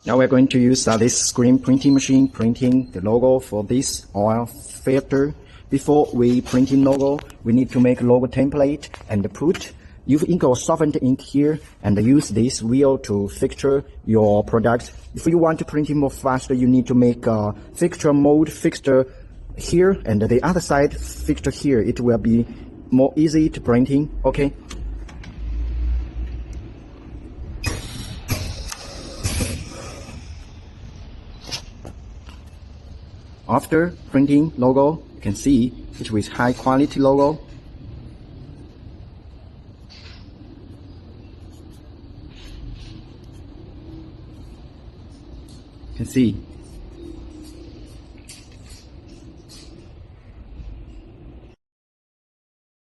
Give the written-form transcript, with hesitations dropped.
Now we're going to use this screen printing machine, printing the logo for this oil filter. Before we printing logo, we need to make logo template and put UV ink or softened ink here and use this wheel to fixture your product. If you want to print it more faster, you need to make a fixture mode fixture here and the other side fixture here. It will be more easy to printing. Okay. After printing logo, you can see it with high quality logo. You can see